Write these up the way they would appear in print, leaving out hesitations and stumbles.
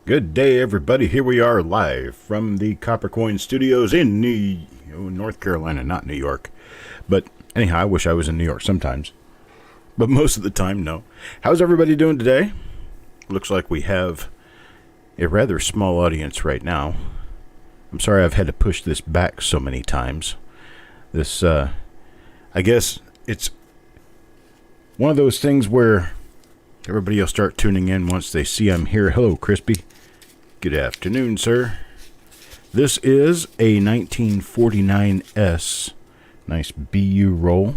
Good day, everybody. Here we are live from the Copper Coin Studios in North Carolina, not New York. But anyhow, I wish I was in New York sometimes. But most of the time, no. How's everybody doing today? Looks like we have a rather small audience right now. I'm sorry I've had to push this back so many times. I guess it's one of those things where everybody will start tuning in once they see I'm here. Hello, Crispy. Good afternoon, sir. This is a 1949S. Nice BU roll.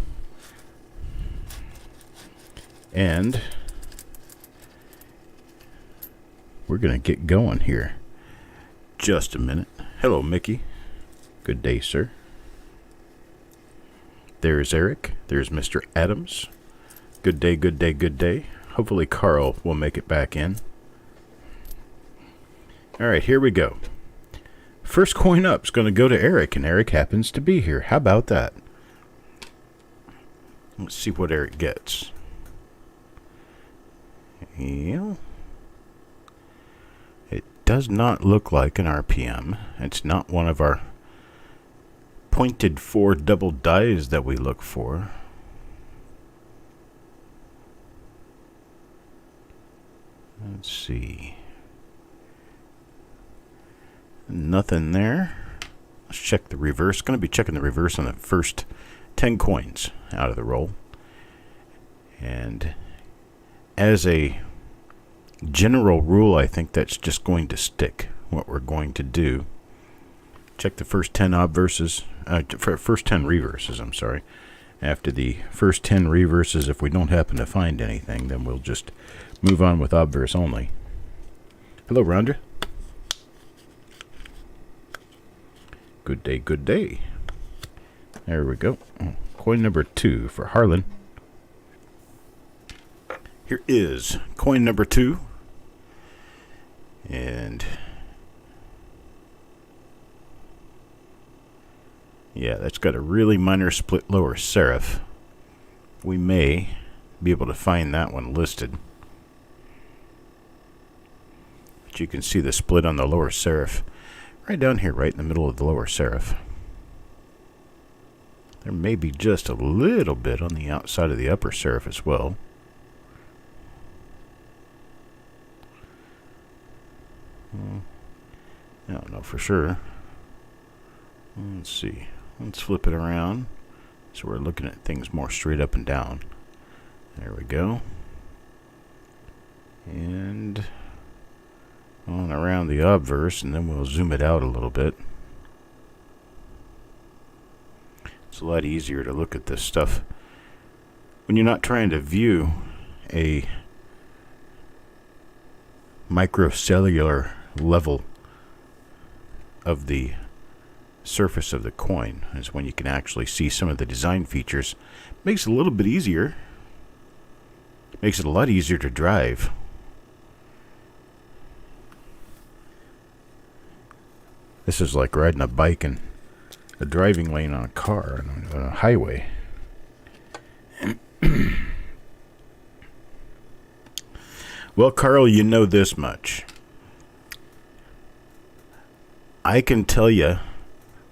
And we're going to get going here. Just a minute. Hello, Mickey. Good day, sir. There's Eric. There's Mr. Adams. Good day, good day, good day. Hopefully Carl will make it back in. All right, here we go. First coin up is going to go to Eric, and Eric happens to be here. How about that? Let's see what Eric gets. Yeah. It does not look like an RPM. It's not one of our pointed 4 double dies that we look for. Let's see. Nothing there. Let's check the reverse. Going to be checking the reverse on the first 10 coins out of the roll. And as a general rule, I think that's just going to stick. What we're going to do. Check the first 10 obverses. First 10 reverses, I'm sorry. After the first 10 reverses, if we don't happen to find anything, then we'll just move on with obverse only. Hello, Rhonda. Good day, good day. There we go. Coin number 2 for Harlan. Here is coin number 2. And yeah, that's got a really minor split lower serif. We may be able to find that one listed. But you can see the split on the lower serif right down here, right in the middle of the lower serif. There may be just a little bit on the outside of the upper serif as well. I don't know for sure. Let's see. Let's flip it around so we're looking at things more straight up and down. There we go. And on around the obverse, and then we'll zoom it out a little bit. It's a lot easier to look at this stuff when you're not trying to view a microcellular level of the surface of the coin. Is when you can actually see some of the design features. Makes it a little bit easier. Makes it a lot easier to drive. This is like riding a bike in a driving lane on a car on a highway. Well, Carl, you know this much. I can tell you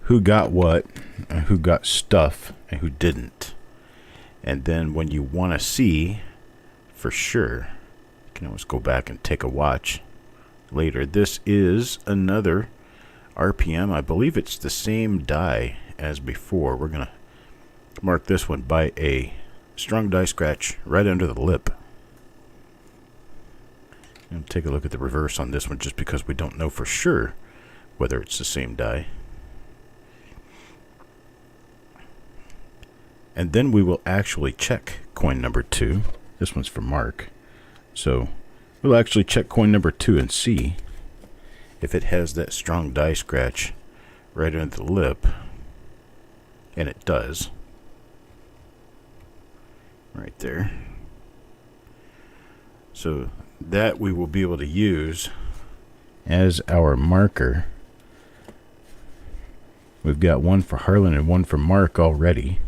who got what, and who got stuff, and who didn't. And then when you want to see for sure, you can always go back and take a watch later. This is another RPM. I believe it's the same die as before. We're going to mark this one by a strong die scratch right under the lip. And take a look at the reverse on this one just because we don't know for sure whether it's the same die. And then we will actually check coin number 2. This one's for Mark. So we'll actually check coin number 2 and see if it has that strong die scratch right under the lip. And it does. Right there. So that we will be able to use as our marker. We've got one for Harlan and one for Mark already.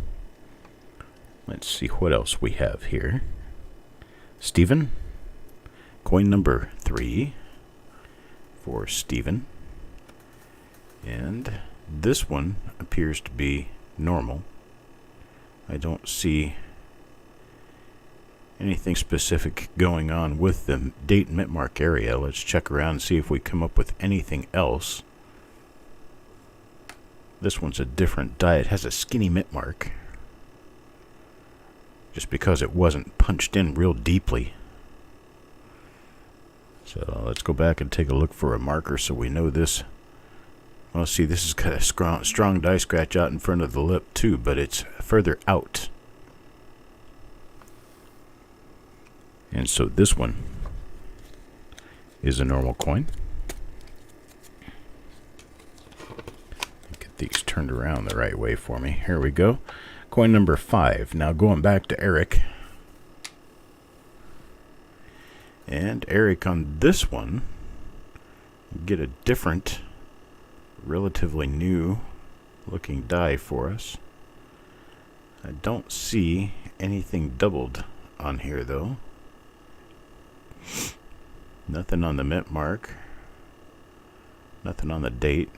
Let's see what else we have here. Stephen, coin number 3. for Stephen. And this one appears to be normal. I don't see anything specific going on with the date and mint mark area. Let's check around and see if we come up with anything else. This one's a different die. It has a skinny mint mark, just because it wasn't punched in real deeply. So let's go back and take a look for a marker so we know this. Well, see, this has got a strong die scratch out in front of the lip too, but it's further out. And so this one is a normal coin. Get these turned around the right way for me. Here we go. Coin number 5. Now going back to Eric. And Eric on this one, get a different, relatively new looking die for us. I don't see anything doubled on here though. Nothing on the mint mark. Nothing on the date.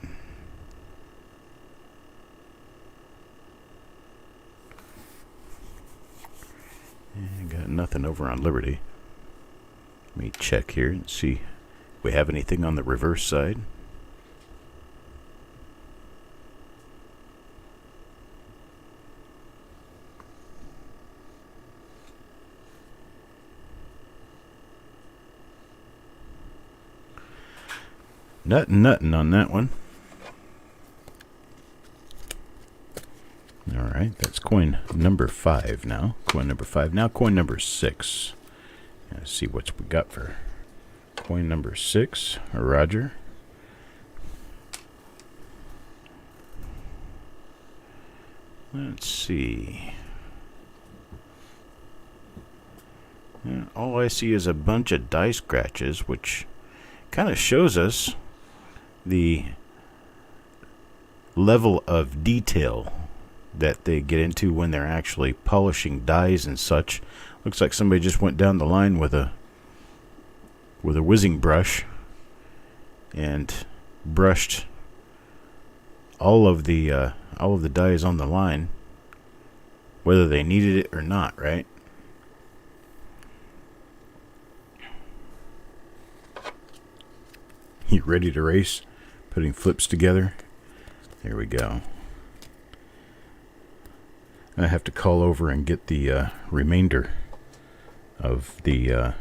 And got nothing over on Liberty. Let me check here and see if we have anything on the reverse side. Nothing on that one. Alright, that's coin number 5 now. Coin number 5. Now coin number 6. Let's see what we got for coin number 6. Roger. Let's see. All I see is a bunch of die scratches, which kind of shows us the level of detail that they get into when they're actually polishing dies and such. Looks like somebody just went down the line with a whizzing brush and brushed all of the dies on the line, whether they needed it or not, right? You ready to race? Putting flips together. There we go. I have to call over and get the remainder of the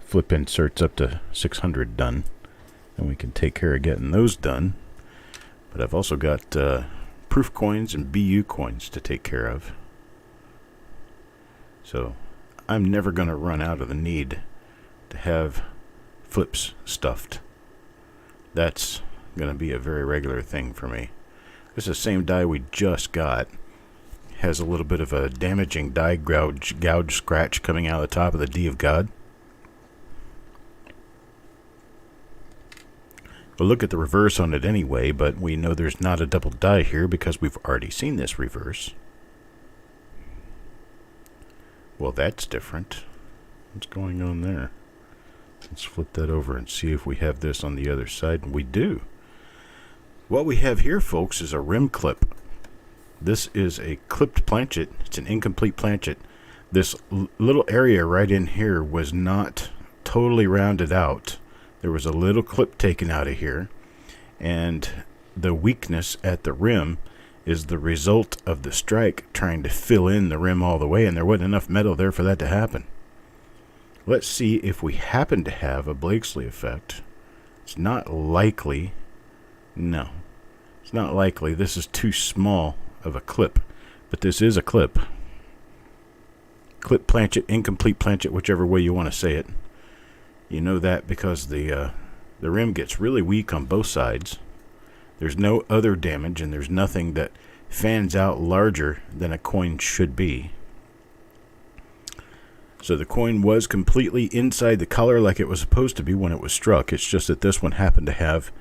flip inserts up to 600 done, and we can take care of getting those done. But I've also got proof coins and BU coins to take care of. So I'm never going to run out of the need to have flips stuffed. That's going to be a very regular thing for me. This is the same die we just got. Has a little bit of a damaging die gouge scratch coming out of the top of the D of God. We'll look at the reverse on it anyway, but we know there's not a double die here because we've already seen this reverse. Well, that's different. What's going on there? Let's flip that over and see if we have this on the other side. And we do. What we have here, folks, is a rim clip. This is a clipped planchet. It's an incomplete planchet. This little area right in here was not totally rounded out. There was a little clip taken out of here, and the weakness at the rim is the result of the strike trying to fill in the rim all the way, and there wasn't enough metal there for that to happen. Let's see if we happen to have a Blakesley effect. It's not likely. No, it's not likely. This is too small of a clip, but this is a clip. Clip planchet, incomplete planchet, whichever way you want to say it. You know that because the rim gets really weak on both sides. There's no other damage, and there's nothing that fans out larger than a coin should be. So the coin was completely inside the collar like it was supposed to be when it was struck. It's just that this one happened to have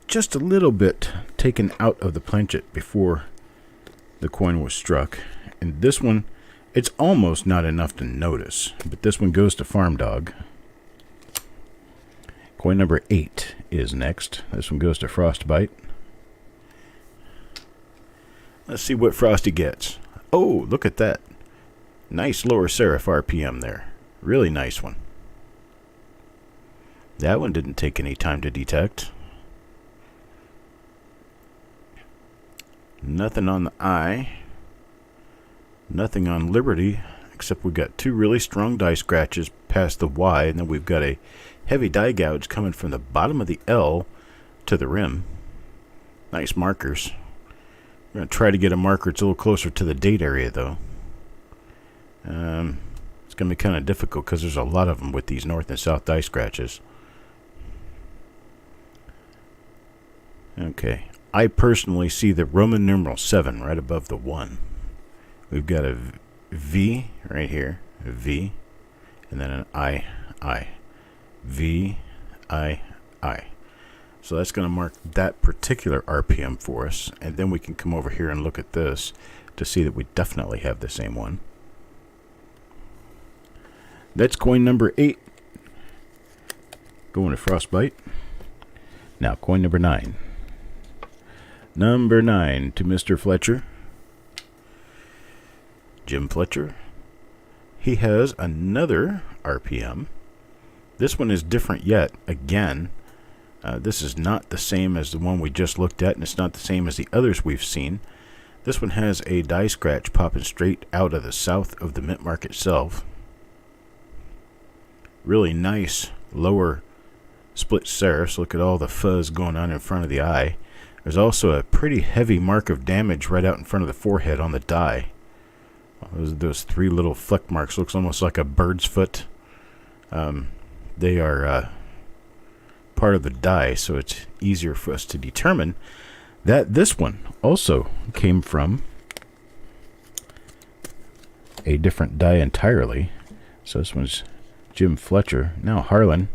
just a little bit taken out of the planchet before the coin was struck. And this one, it's almost not enough to notice, but this one goes to Farm Dog. Coin number 8 is next. This one goes to Frostbite. Let's see what Frosty gets. Oh, look at that. Nice lower serif RPM there. Really nice one. That one didn't take any time to detect. Nothing on the I. Nothing on Liberty, except we've got 2 really strong die scratches past the Y, and then we've got a heavy die gouge coming from the bottom of the L to the rim. Nice markers. We're going to try to get a marker that's a little closer to the date area, though. It's going to be kind of difficult because there's a lot of them with these north and south die scratches. Okay. I personally see the Roman numeral 7 right above the 1. We've got a V right here, a V, and then an I. V, I. So that's going to mark that particular RPM for us, and then we can come over here and look at this to see that we definitely have the same one. That's coin number 8. Going to Frostbite. Now coin number 9. Number 9 to Mr. Fletcher. Jim Fletcher. He has another RPM. This one is different yet. Again, this is not the same as the one we just looked at, and it's not the same as the others we've seen. This one has a die scratch popping straight out of the south of the mint mark itself. Really nice lower split serifs. Look at all the fuzz going on in front of the eye. There's also a pretty heavy mark of damage right out in front of the forehead on the die. Those 3 little fleck marks. Looks almost like a bird's foot. They are part of the die, so it's easier for us to determine that this one also came from a different die entirely. So this one's Jim Fletcher. Now Harlan.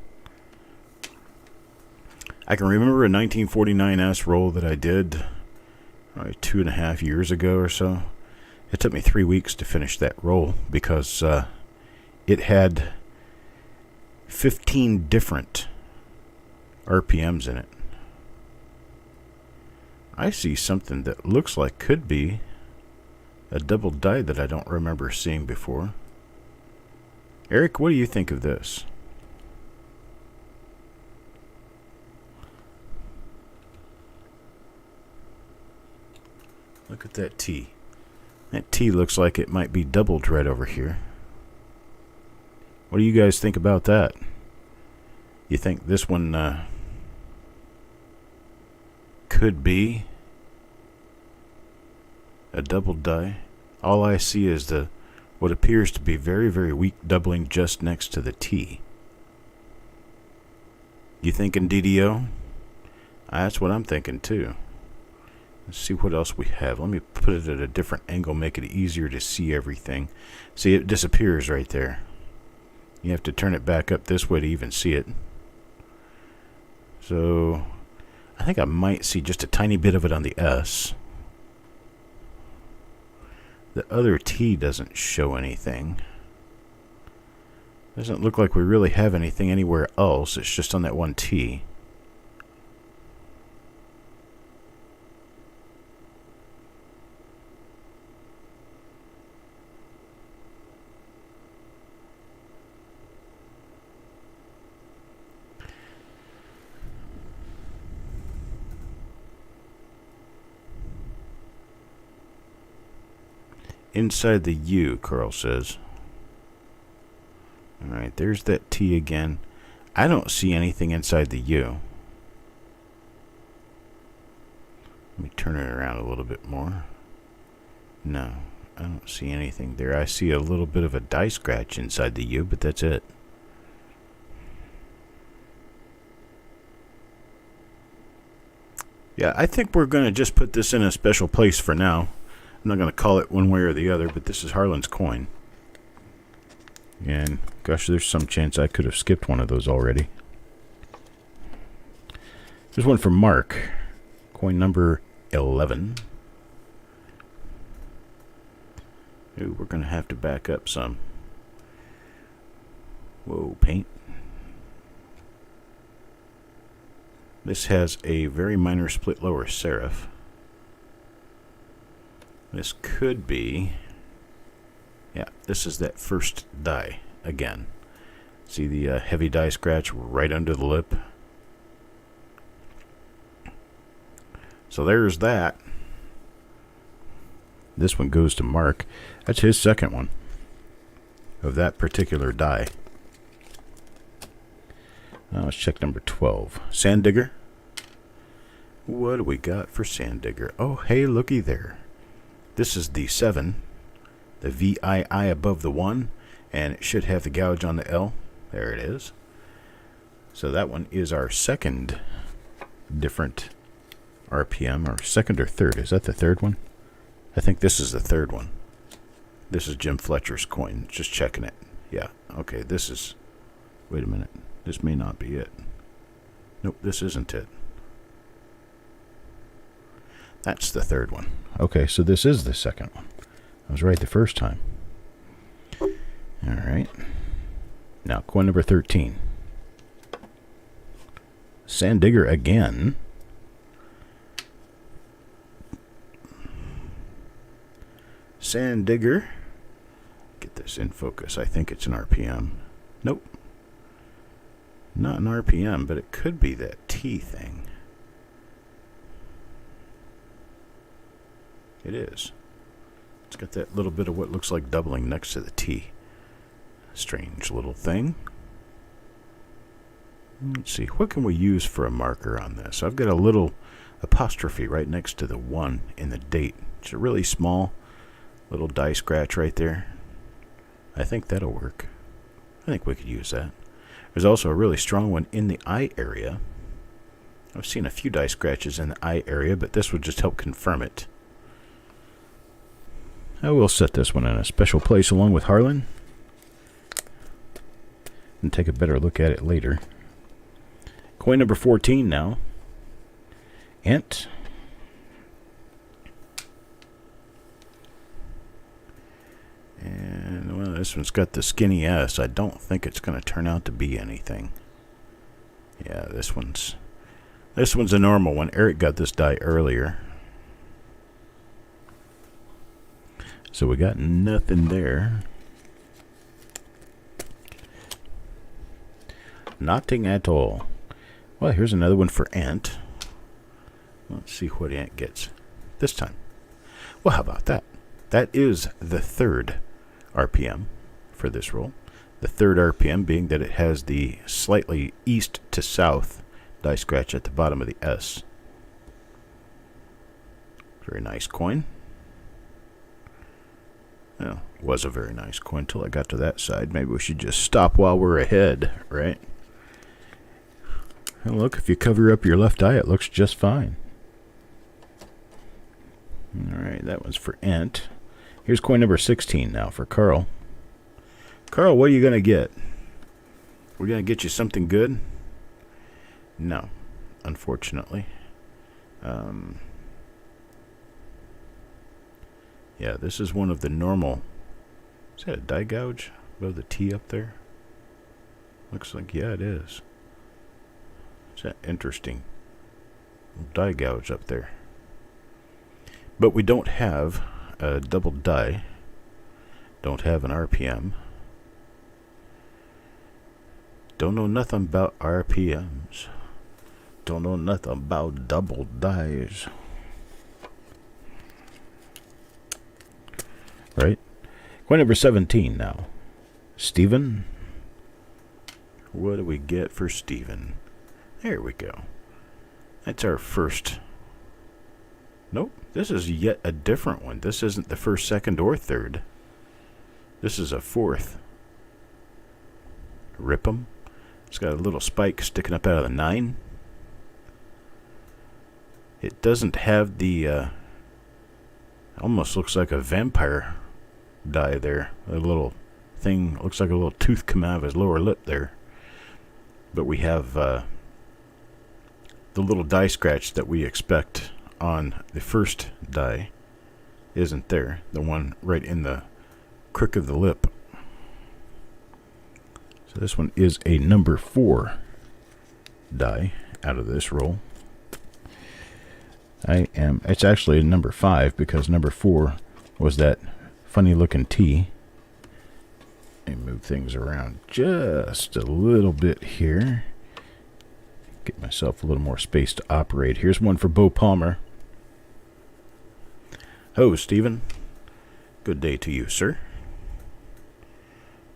I can remember a 1949 S roll that I did probably 2.5 years ago or so. It took me 3 weeks to finish that roll because it had 15 different RPMs in it. I see something that looks like could be a double die that I don't remember seeing before. Eric, what do you think of this? Look at that T. That T looks like it might be doubled right over here. What do you guys think about that? You think this one could be a double die? All I see is what appears to be very, very weak doubling just next to the T. You thinking DDO? That's what I'm thinking too. Let's see what else we have. Let me put it at a different angle, make it easier to see everything. See, it disappears right there. You have to turn it back up this way to even see it. So, I think I might see just a tiny bit of it on the S. The other T doesn't show anything. Doesn't look like we really have anything anywhere else. It's just on that one T. Inside the U, Carl says. Alright, there's that T again. I don't see anything inside the U. Let me turn it around a little bit more. No, I don't see anything there. I see a little bit of a die scratch inside the U, but that's it. Yeah, I think we're going to just put this in a special place for now. I'm not going to call it one way or the other, but this is Harlan's coin. And, gosh, there's some chance I could have skipped one of those already. There's one from Mark. Coin number 11. Ooh, we're going to have to back up some. Whoa, paint. This has a very minor split lower serif. This could be, yeah, this is that first die again. See the heavy die scratch right under the lip? So there's that. This one goes to Mark. That's his second one of that particular die. Now let's check number 12. Sand Digger. What do we got for Sand Digger? Oh, hey, looky there. This is the 7, the VII above the 1, and it should have the gouge on the L. There it is. So that one is our second different RPM, or second or third. Is that the third one? I think this is the third one. This is Jim Fletcher's coin. Just checking it. Yeah, okay, this is... Wait a minute. This may not be it. Nope, this isn't it. That's the third one. Okay, so this is the second one. I was right the first time. Alright. Now, coin number 13. Sand Digger again. Sand Digger. Get this in focus. I think it's an RPM. Nope. Not an RPM, but it could be that T thing. It is. It's got that little bit of what looks like doubling next to the T. Strange little thing. Let's see. What can we use for a marker on this? I've got a little apostrophe right next to the 1 in the date. It's a really small little die scratch right there. I think that'll work. I think we could use that. There's also a really strong one in the eye area. I've seen a few die scratches in the eye area, but this would just help confirm it. I will set this one in a special place along with Harlan and take a better look at it later. Coin number 14 now. Ent. And well, this one's got the skinny S. I don't think it's going to turn out to be anything. Yeah, this one's a normal one. Eric got this die earlier. So we got nothing there. Nothing at all. Well, here's another one for Ant. Let's see what Ant gets this time. Well, how about that? That is the third RPM for this roll. The third RPM being that it has the slightly east to south die scratch at the bottom of the S. Very nice coin. Well, was a very nice coin until I got to that side. Maybe we should just stop while we're ahead, right? And look, if you cover up your left eye, it looks just fine. Alright, that one's for Ent. Here's coin number 16 now for Carl. Carl, what are you going to get? We're going to get you something good? No, unfortunately. Yeah, this is one of the normal... Is that a die gouge above the T up there? Looks like, yeah, it is. Is that interesting? Die gouge up there. But we don't have a double die. Don't have an RPM. Don't know nothing about RPMs. Don't know nothing about double dies. Right? Coin number 17 now. Steven. What do we get for Steven? There we go. That's our first. Nope. This is yet a different one. This isn't the first, second, or third. This is a fourth. Rip 'em. It's got a little spike sticking up out of the 9. It doesn't have the... almost looks like a vampire die there. A little thing, looks like a little tooth come out of his lower lip there. But we have the little die scratch that we expect on the first die isn't there. The one right in the crook of the lip. So this one is a number 4 die out of this roll. It's actually number 5 because number 4 was that funny looking T. Let me move things around just a little bit here. Get myself a little more space to operate. Here's one for Bo Palmer. Ho, Stephen. Good day to you, sir.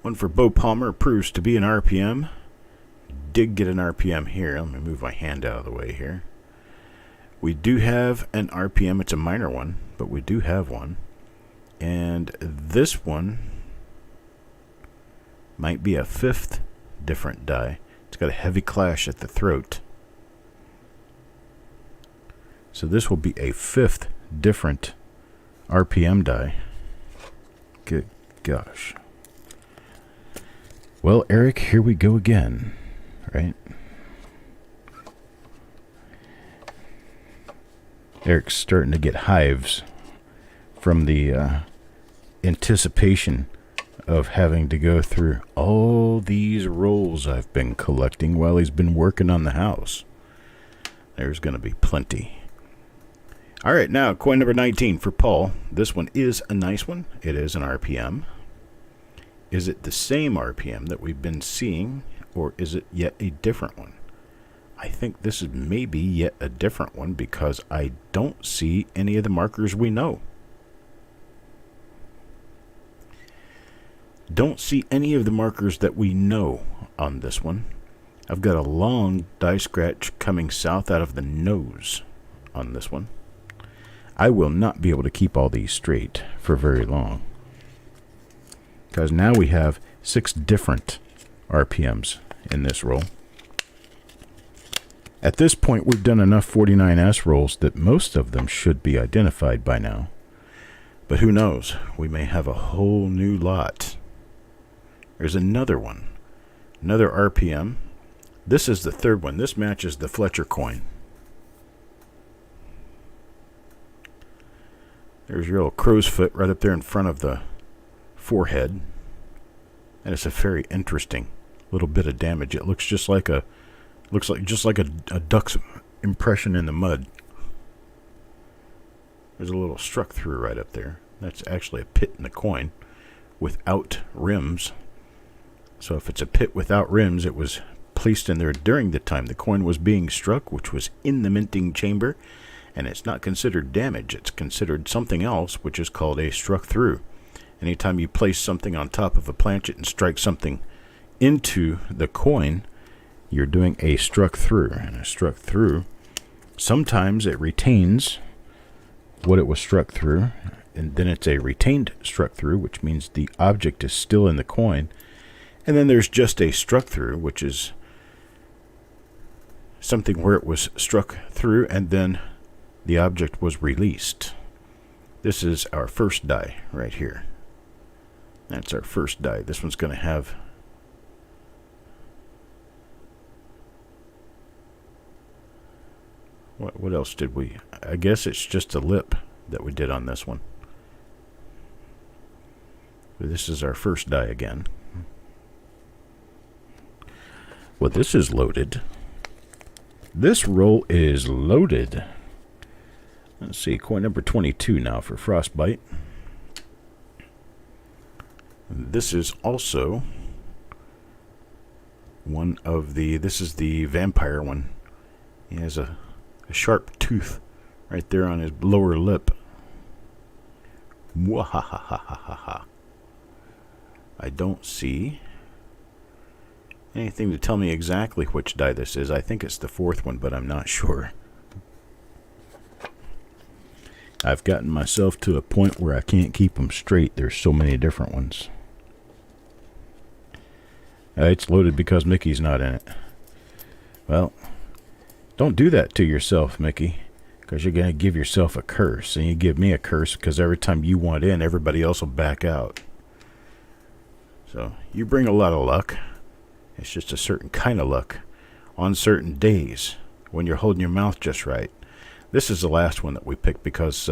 One for Bo Palmer proves to be an RPM. Did get an RPM here. Let me move my hand out of the way here. We do have an RPM. It's a minor one, but we do have one. And this one might be a 5th different die. It's got a heavy clash at the throat. So this will be a 5th different RPM die. Good gosh. Well, Eric, here we go again, right? Eric's starting to get hives from the anticipation of having to go through all these rolls I've been collecting while he's been working on the house. There's going to be plenty. All right, now coin number 19 for Paul. This one is a nice one. It is an RPM. Is it the same RPM that we've been seeing, or is it yet a different one? I think this is maybe yet a different one because I don't see any of the markers we know. Don't see any of the markers that we know on this one. I've got a long die scratch coming south out of the nose on this one. I will not be able to keep all these straight for very long, because now we have 6 different RPMs in this roll. At this point, we've done enough 49S rolls that most of them should be identified by now. But who knows? We may have a whole new lot. There's another one. Another RPM. This is the 3rd one. This matches the Fletcher coin. There's your little crow's foot right up there in front of the forehead. And it's a very interesting little bit of damage. It looks just like a a duck's impression in the mud. There's a little struck through right up there. That's actually a pit in the coin without rims. So if it's a pit without rims, it was placed in there during the time the coin was being struck, which was in the minting chamber, and it's not considered damage. It's considered something else, which is called a struck through. Anytime you place something on top of a planchet and strike something into the coin, you're doing a struck through. And a struck through, sometimes it retains what it was struck through, and then it's a retained struck through, which means the object is still in the coin. And then there's just a struck through, which is something where it was struck through and then the object was released. This is our first die right here. That's our first die. This one's going to have what else did we? I guess it's just a lip that we did on this one. But this is our first die again. Well, this is loaded. This roll is loaded. Let's see, coin number 22 now for Frostbite. This is also one of the, this is the vampire one. He has a sharp tooth right there on his lower lip. Mwahahahaha. I don't see anything to tell me exactly which die this is. I think it's the 4th one, but I'm not sure. I've gotten myself to a point where I can't keep them straight. There's so many different ones. It's loaded because Mickey's not in it. Well, don't do that to yourself, Mickey, because you're going to give yourself a curse. And you give me a curse because every time you want in, everybody else will back out. So you bring a lot of luck. It's just a certain kind of luck on certain days when you're holding your mouth just right. This is the last one that we picked because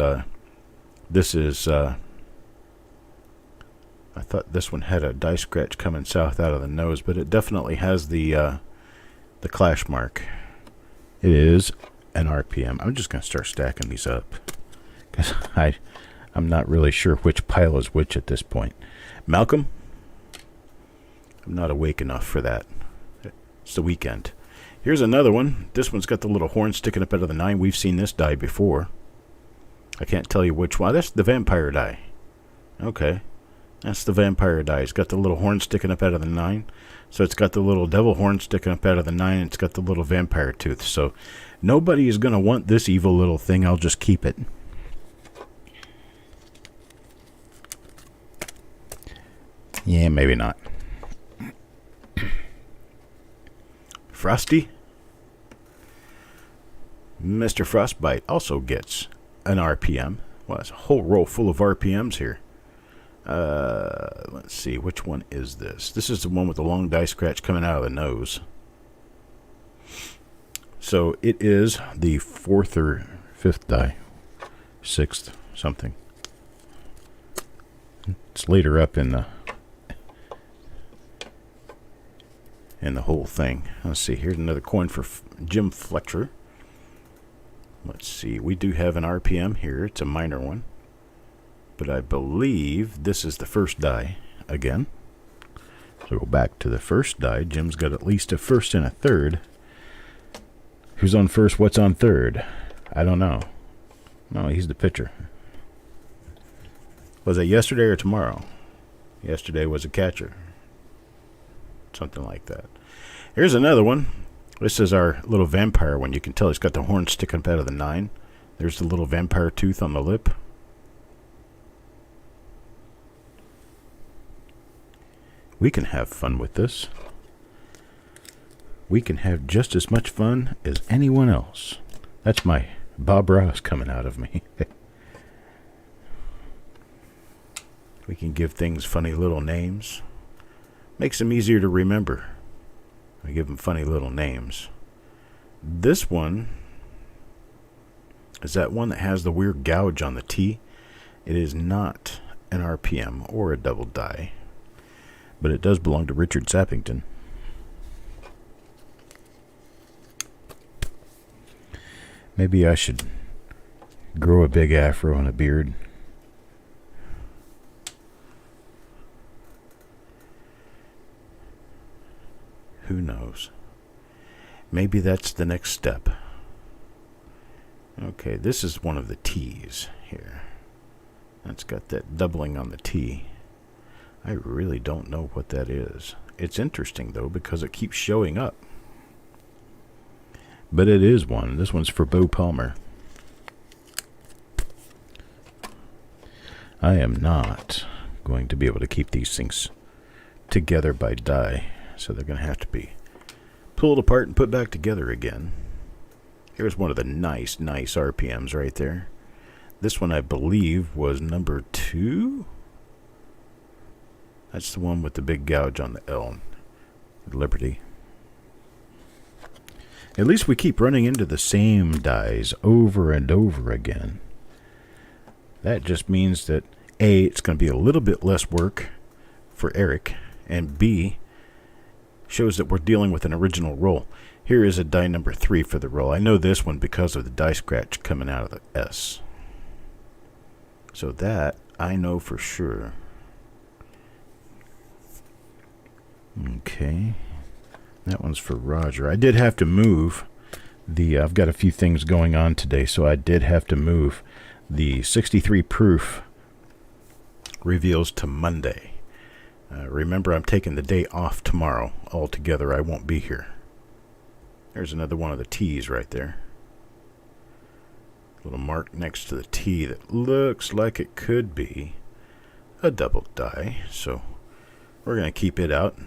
this is, I thought this one had a die scratch coming south out of the nose, but it definitely has the the clash mark. It is an RPM. I'm just going to start stacking these up because I'm not really sure which pile is which at this point. Malcolm, I'm not awake enough for that. It's the weekend. Here's another one. This one's got the little horn sticking up out of the 9. We've seen this die before. I can't tell you which one. That's the vampire die. Okay. That's the vampire die. It's got the little horn sticking up out of the 9. So it's got the little devil horn sticking up out of the 9. And it's got the little vampire tooth. So nobody is going to want this evil little thing. I'll just keep it. Yeah, maybe not. Frosty. Mr. Frostbite also gets an RPM. Well, it's a whole row full of RPMs here. Let's see, which one is this? This is the one with the long die scratch coming out of the nose. So it is the 4th or 5th die. 6th, something. It's later up in the whole thing. Let's see, here's another coin for Jim Fletcher. Let's see, we do have an RPM here. It's a minor one. But I believe this is the first die again. So go back to the first die. Jim's got at least a first and a third. Who's on first? What's on third? I don't know. No, he's the pitcher. Was it yesterday or tomorrow? Yesterday was a catcher. Something like that. Here's another one. This is our little vampire one. You can tell he's got the horn sticking up out of the 9. There's the little vampire tooth on the lip. We can have fun with this. We can have just as much fun as anyone else. That's my Bob Ross coming out of me. We can give things funny little names. Makes them easier to remember. We give them funny little names. This one is that one that has the weird gouge on the T. It is not an RPM or a double die, but it does belong to Richard Sappington. Maybe I should grow a big afro and a beard. Who knows? Maybe that's the next step. Okay, this is one of the T's here. That's got that doubling on the T. I really don't know what that is. It's interesting, though, because it keeps showing up. But it is one. This one's for Bo Palmer. I am not going to be able to keep these things together by die. So they're going to have to be pulled apart and put back together again. Here's one of the nice RPMs right there. This one, I believe, was number 2. That's the one with the big gouge on the L. Liberty. At least we keep running into the same dies over and over again. That just means that A, it's going to be a little bit less work for Eric, and B, shows that we're dealing with an original roll. Here is a die number 3 for the roll. I know this one because of the die scratch coming out of the S. So that I know for sure. Okay. That one's for Roger. I did have to move the... I've got a few things going on today, so I did have to move the 63 proof reveals to Monday. Remember, I'm taking the day off tomorrow altogether. I won't be here. There's another one of the T's right there. Little mark next to the T that looks like it could be a double die. So we're going to keep it out,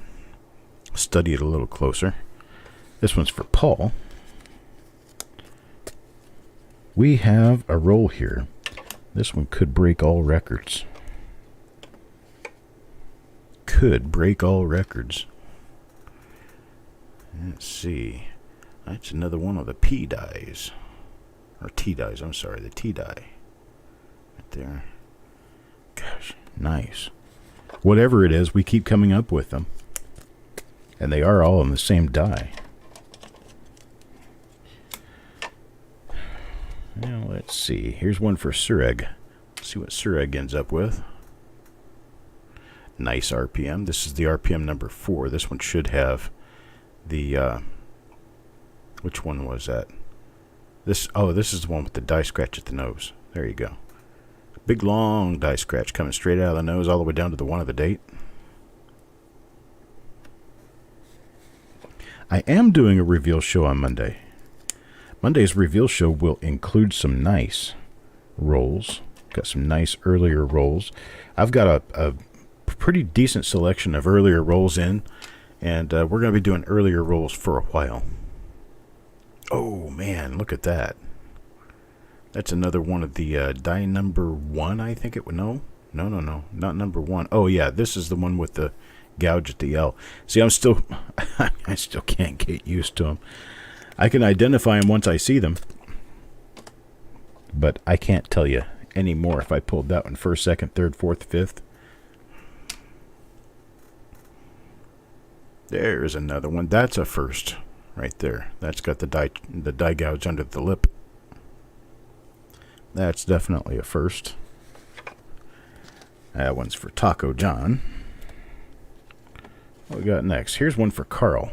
study it a little closer. This one's for Paul. We have a roll here. This one could break all records. Could break all records. Let's see. That's another one of the P dies. Or T dies, I'm sorry, the T die. Right there. Gosh, nice. Whatever it is, we keep coming up with them. And they are all in the same die. Let's see. Here's one for Sureg. Let's see what Sureg ends up with. Nice RPM. This is the RPM number 4. This one should have the... which one was that? This is the one with the die scratch at the nose. There you go. Big long die scratch coming straight out of the nose all the way down to the 1 of the date. I am doing a reveal show on Monday. Monday's reveal show will include some nice rolls. Got some nice earlier rolls. I've got a pretty decent selection of earlier rolls in, and we're going to be doing earlier rolls for a while. Oh man, look at that. That's another one of the die number 1, I think it would. No, not number 1. Oh yeah, this is the one with the gouge at the L. See, I still can't get used to them. I can identify them once I see them, but I can't tell you anymore if I pulled that one first, second, third, fourth, fifth. There's another one. That's a first right there. That's got the die gouge under the lip. That's definitely a first. That one's for Taco John. What we got next? Here's one for Carl.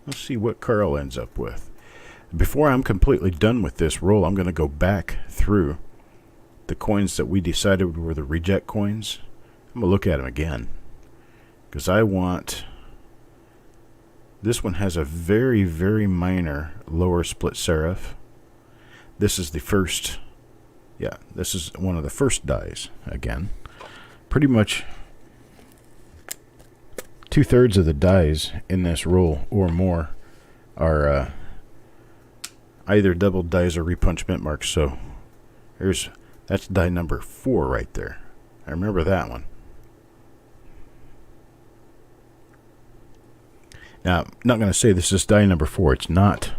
Let's see what Carl ends up with. Before I'm completely done with this roll, I'm going to go back through the coins that we decided were the reject coins. I'm going to look at them again, because I want... This one has a very, very minor lower split serif. This is the first... Yeah, this is one of the first dies again. Pretty much 2/3 of the dies in this roll or more are either double dies or repunch mint marks. So that's die number 4 right there. I remember that one. Now, I'm not going to say this is die number 4. It's not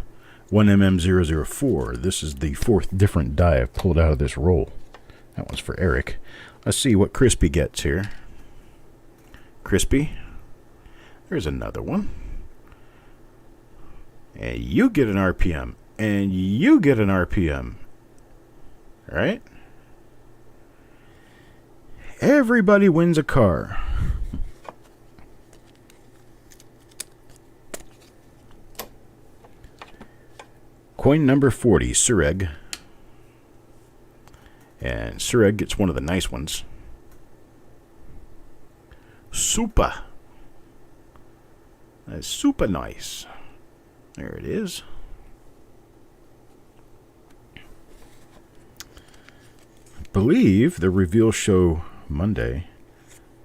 1mm004. This is the 4th different die I've pulled out of this roll. That one's for Eric. Let's see what Crispy gets here. Crispy. There's another one. And you get an RPM. And you get an RPM. All right? Everybody wins a car. Coin number 40, Sureg. And Sureg gets one of the nice ones. Super. That's super nice. There it is. I believe the reveal show Monday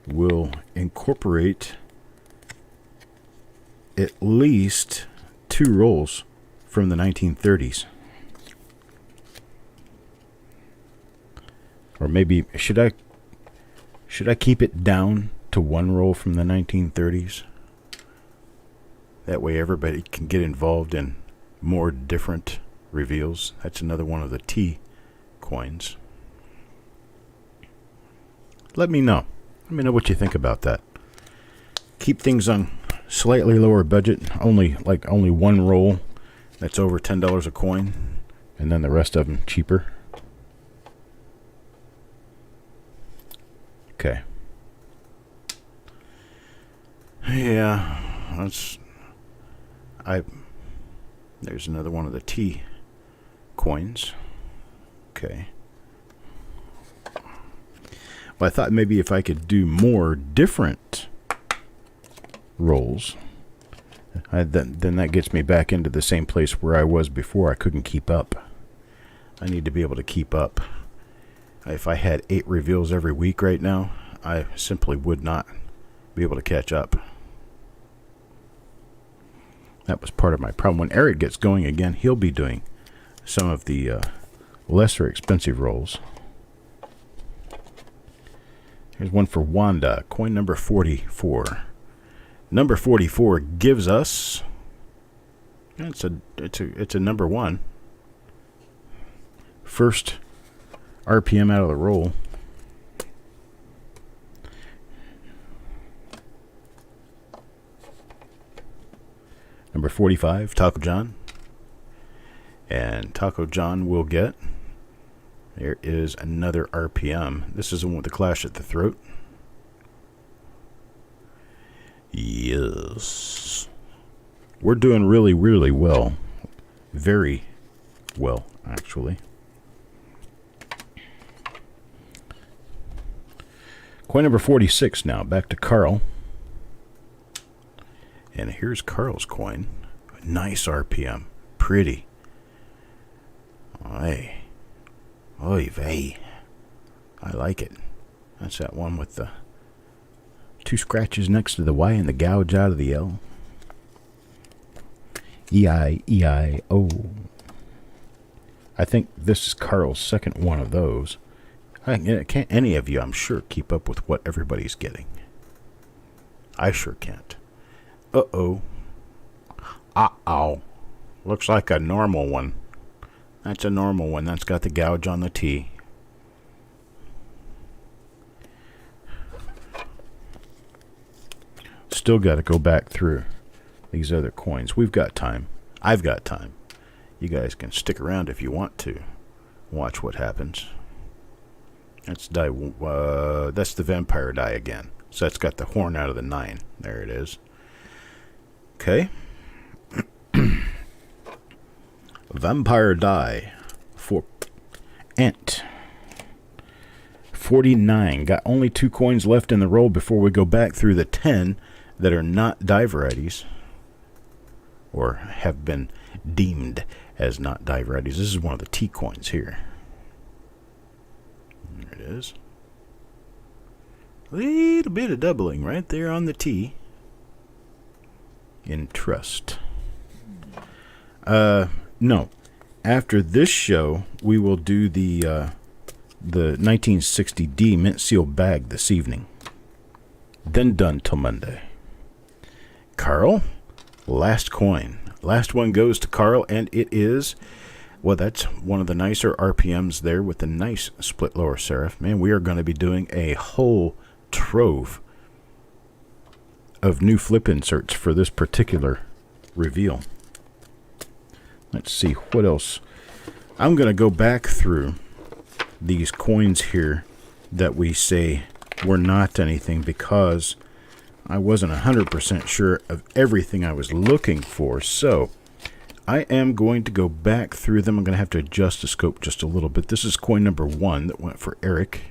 will incorporate at least 2 rolls from the 1930s. Or maybe should I keep it down to 1 roll from the 1930s? That way everybody can get involved in more different reveals. That's another one of the T coins. Let me know. Let me know what you think about that. Keep things on slightly lower budget, only 1 roll. That's over $10 a coin, and then the rest of them cheaper. Okay. Yeah, there's another one of the T coins. Okay. Well, I thought maybe if I could do more different rolls, then that gets me back into the same place where I was before. I couldn't keep up. I need to be able to keep up. If I had 8 reveals every week right now, I simply would not be able to catch up. That was part of my problem. When Eric gets going again, he'll be doing some of the lesser expensive rolls. Here's one for Wanda, coin number 44. Number 44 gives us, it's a number 1. First RPM out of the roll. Number 45, Taco John. And Taco John will get There is another RPM. This is the one with the clash at the throat. Yes. We're doing really, really well. Very well, actually. Coin number 46 now. Back to Carl. And here's Carl's coin. Nice RPM. Pretty. Oy. Oy vey. I like it. That's that one with the 2 scratches next to the Y and the gouge out of the L. E-I-E-I-O. I think this is Carl's second one of those. Can't any of you, I'm sure, keep up with what everybody's getting. I sure can't. Uh-oh. Uh-oh. Looks like a normal one. That's a normal one. That's got the gouge on the T. Still got to go back through these other coins. We've got time. I've got time. You guys can stick around if you want to watch what happens. That's that's the vampire die again. So that's got the horn out of the 9. There it is. Okay. Vampire die for Ant. 49. Got only 2 coins left in the roll before we go back through the 10 that are not die varieties, or have been deemed as not die varieties. This is one of the T coins here. There it is. A little bit of doubling right there on the T. In trust. No. After this show, we will do the 1960D mint seal bag this evening. Then done till Monday. Carl, last coin. Last one goes to Carl, and it is, well, that's one of the nicer RPMs there with the nice split lower serif. Man, we are going to be doing a whole trove of new flip inserts for this particular reveal. Let's see what else. I'm going to go back through these coins here that we say were not anything because I wasn't 100% sure of everything I was looking for. So I am going to go back through them. I'm going to have to adjust the scope just a little bit. This is coin number 1 that went for Eric.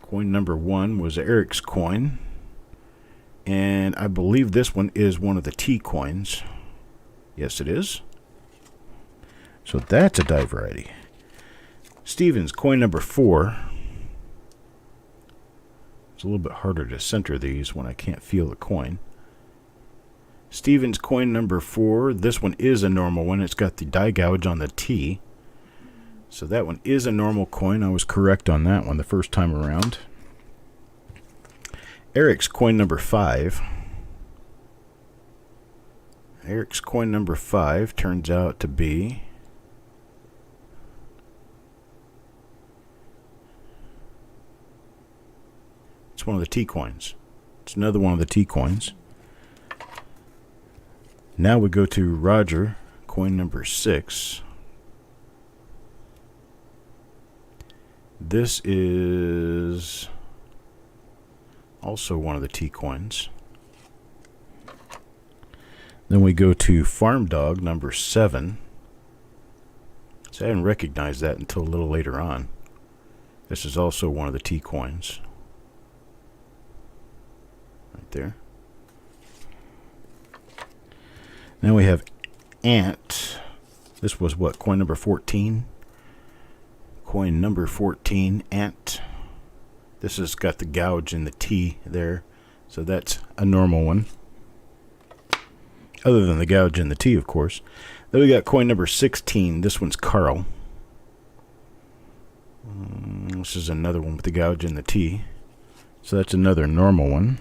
Coin number 1 was Eric's coin. And I believe this one is one of the T coins. Yes, it is. So that's a die variety. Steven's coin number 4. It's a little bit harder to center these when I can't feel the coin. Steven's coin number 4. This one is a normal one. It's got the die gouge on the T. So that one is a normal coin. I was correct on that one the first time around. Eric's coin number 5. Eric's coin number 5 turns out to be it's one of the T coins. It's another one of the T coins. Now we go to Roger, coin number 6. This is also one of the T coins. Then we go to Farm Dog number 7. So I didn't recognize that until a little later on. This is also one of the T coins. Right there. Now we have Ant. This was what? Coin number 14? Coin number 14, Ant. This has got the gouge in the T there. So that's a normal one. Other than the gouge in the T, of course. Then we got coin number 16. This one's Carl. This is another one with the gouge in the T. So that's another normal one.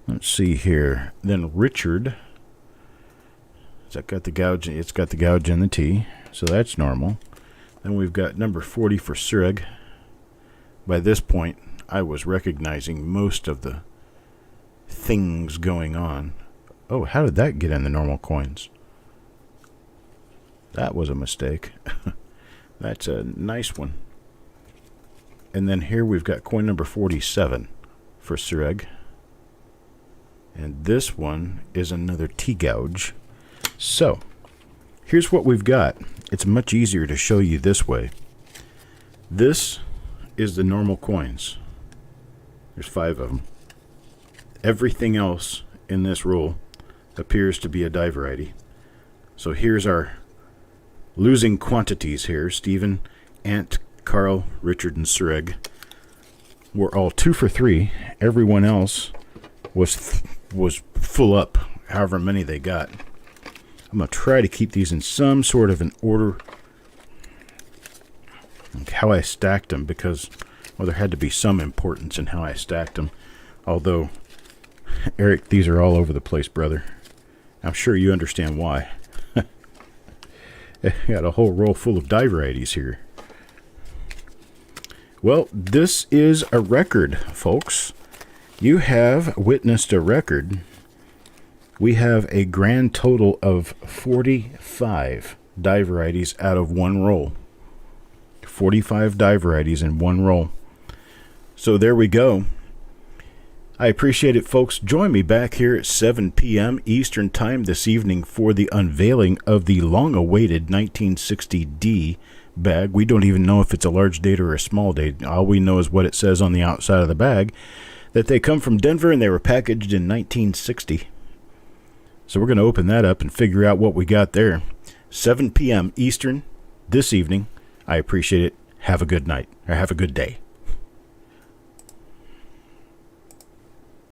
Let's see here. Then Richard. Has that got the gouge? It's got the gouge in the T. So that's normal. Then we've got number 40 for Surig. By this point, I was recognizing most of the things going on. Oh, how did that get in the normal coins? That was a mistake. That's a nice one. And then here we've got coin number 47 for Sureg. And this one is another T-gouge. So, here's what we've got. It's much easier to show you this way. This is the normal coins. There's 5 of them. Everything else in this roll appears to be a die variety. So here's our losing quantities here. Stephen, Ant, Carl, Richard, and Sureg were all 2 for 3. Everyone else was full up, however many they got. I'm going to try to keep these in some sort of an order, like how I stacked them, because, well, there had to be some importance in how I stacked them. Although, Eric, these are all over the place, brother. I'm sure you understand why. I got a whole roll full of die varieties here. Well, this is a record, folks. You have witnessed a record. We have a grand total of 45 die varieties out of one roll. 45 die varieties in one roll. So there we go. I appreciate it, folks. Join me back here at 7 p.m. Eastern Time this evening for the unveiling of the long-awaited 1960D bag. We don't even know if it's a large date or a small date. All we know is what it says on the outside of the bag, that they come from Denver and they were packaged in 1960. So we're going to open that up and figure out what we got there. 7 p.m. Eastern this evening. I appreciate it. Have a good night, or have a good day.